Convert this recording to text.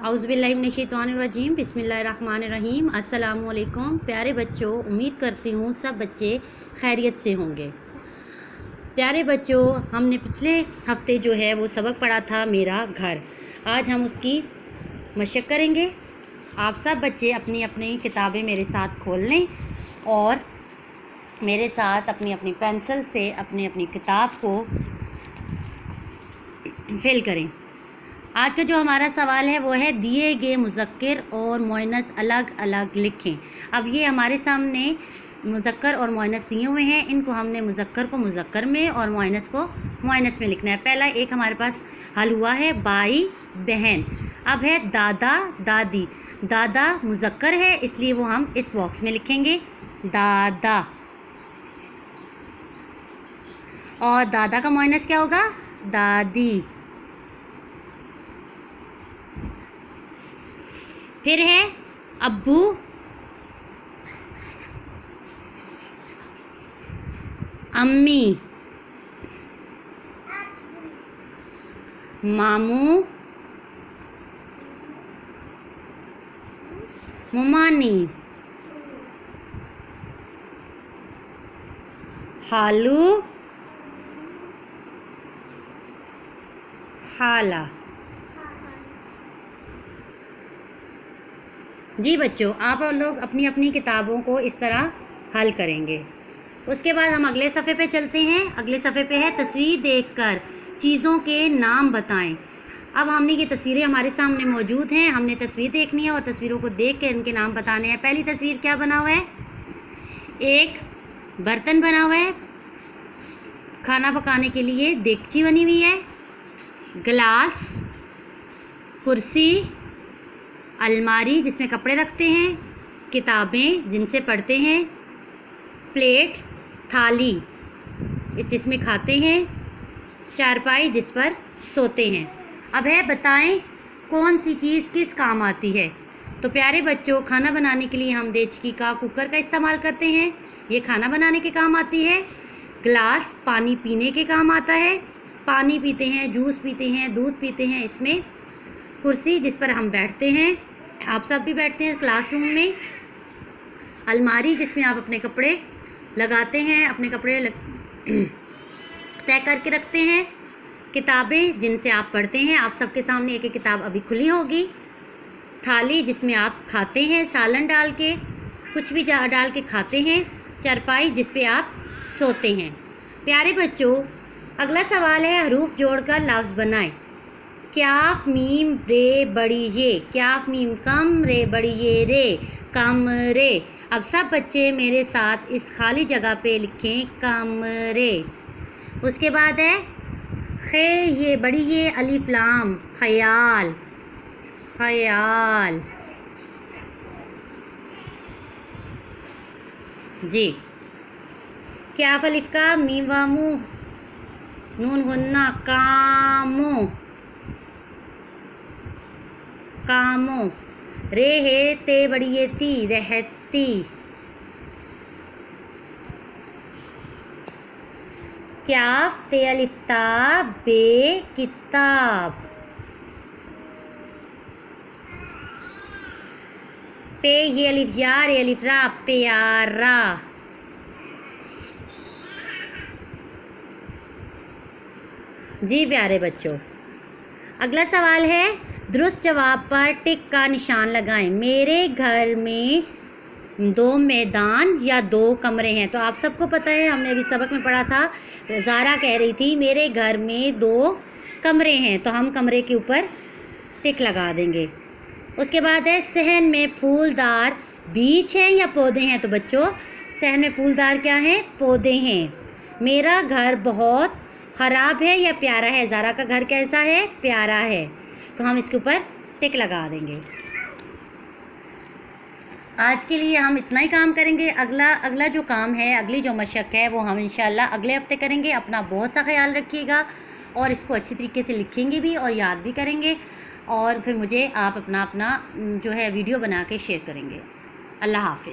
औज़ुबिल्लाहिमिनश्शैतानिर्रजीम बिस्मिल्लाहिर्रहमानिर्रहीम। अस्सलामुअलैकुम प्यारे बच्चों, उम्मीद करती हूँ सब बच्चे खैरियत से होंगे। प्यारे बच्चों, हमने पिछले हफ्ते जो है वो सबक पढ़ा था मेरा घर। आज हम उसकी मशक करेंगे। आप सब बच्चे अपनी अपनी किताबें मेरे साथ खोल लें और मेरे साथ अपनी अपनी पेंसिल से अपनी अपनी किताब को फिल करें। आज का जो हमारा सवाल है वो है दिए गए मुज़क्कर और मुअन्नस अलग अलग लिखें। अब ये हमारे सामने मुज़क्कर और मुअन्नस दिए हुए हैं। इनको हमने मुज़क्कर को मुज़क्कर में और मुअन्नस को मुअन्नस में लिखना है। पहला एक हमारे पास हल हुआ है भाई बहन। अब है दादा दादी। दादा मुज़क्कर है इसलिए वो हम इस बॉक्स में लिखेंगे दादा, और दादा का मुअन्नस क्या होगा? दादी। फिर है अब्बू, अम्मी, मामू, मुमानी, खालू, खाला। जी बच्चों, आप लोग अपनी अपनी किताबों को इस तरह हल करेंगे। उसके बाद हम अगले सफ़े पे चलते हैं। अगले सफ़े पे है तस्वीर देखकर चीज़ों के नाम बताएं। अब हमने ये तस्वीरें हमारे सामने मौजूद हैं, हमने तस्वीर देखनी है और तस्वीरों को देख कर इनके नाम बताने हैं। पहली तस्वीर क्या बना हुआ है? एक बर्तन बना हुआ है, खाना पकाने के लिए देगची बनी हुई है, गिलास, कुर्सी, अलमारी जिसमें कपड़े रखते हैं, किताबें जिनसे पढ़ते हैं, प्लेट, थाली जिसमें खाते हैं, चारपाई जिस पर सोते हैं। अब है बताएं कौन सी चीज़ किस काम आती है। तो प्यारे बच्चों, खाना बनाने के लिए हम देचकी का कुकर का इस्तेमाल करते हैं, ये खाना बनाने के काम आती है। गिलास पानी पीने के काम आता है, पानी पीते हैं, जूस पीते हैं, दूध पीते हैं इसमें। कुर्सी जिस पर हम बैठते हैं, आप सब भी बैठते हैं क्लासरूम में। अलमारी जिसमें आप अपने कपड़े लगाते हैं, अपने कपड़े तय करके रखते हैं। किताबें जिनसे आप पढ़ते हैं, आप सबके सामने एक एक किताब अभी खुली होगी। थाली जिसमें आप खाते हैं, सालन डाल के, कुछ भी डाल के खाते हैं। चारपाई जिस पे आप सोते हैं। प्यारे बच्चों, अगला सवाल है हरूफ जोड़कर लफ्ज़ बनाएं। क्याफ मीम रे बड़ी ये, क्याफ मीम कम रे बड़ी ये रे, कमरे। अब सब बच्चे मेरे साथ इस खाली जगह पे लिखें कमरे। उसके बाद है खे ये बड़ी ये अलिफ लाम, ख्याल, ख्याल। जी, क्याफ अलिफ का मीम वामू नून गुन्ना कामो, कामो। रे है ते बड़ी ये ती, रहती। क्याफ ते अलिफ ता बे किताब। पे ये अलिफ या रे अलिफ रा प्यारा। जी प्यारे बच्चों, अगला सवाल है दुरुस्त जवाब पर टिक का निशान लगाएं। मेरे घर में 2 मैदान या 2 कमरे हैं। तो आप सबको पता है, हमने अभी सबक में पढ़ा था, ज़ारा कह रही थी मेरे घर में 2 कमरे हैं, तो हम कमरे के ऊपर टिक लगा देंगे। उसके बाद है सहन में फूलदार बीज हैं या पौधे हैं। तो बच्चों, सहन में फूलदार क्या हैं? पौधे हैं। मेरा घर बहुत ख़राब है या प्यारा है। ज़ारा का घर कैसा है? प्यारा है, तो हम इसके ऊपर टिक लगा देंगे। आज के लिए हम इतना ही काम करेंगे। अगला जो काम है, अगली जो मशक है, वो हम इंशाल्लाह अगले हफ्ते करेंगे। अपना बहुत सा ख्याल रखिएगा और इसको अच्छी तरीके से लिखेंगे भी और याद भी करेंगे, और फिर मुझे आप अपना जो है वीडियो बना के शेयर करेंगे। अल्लाह हाफ़िज़।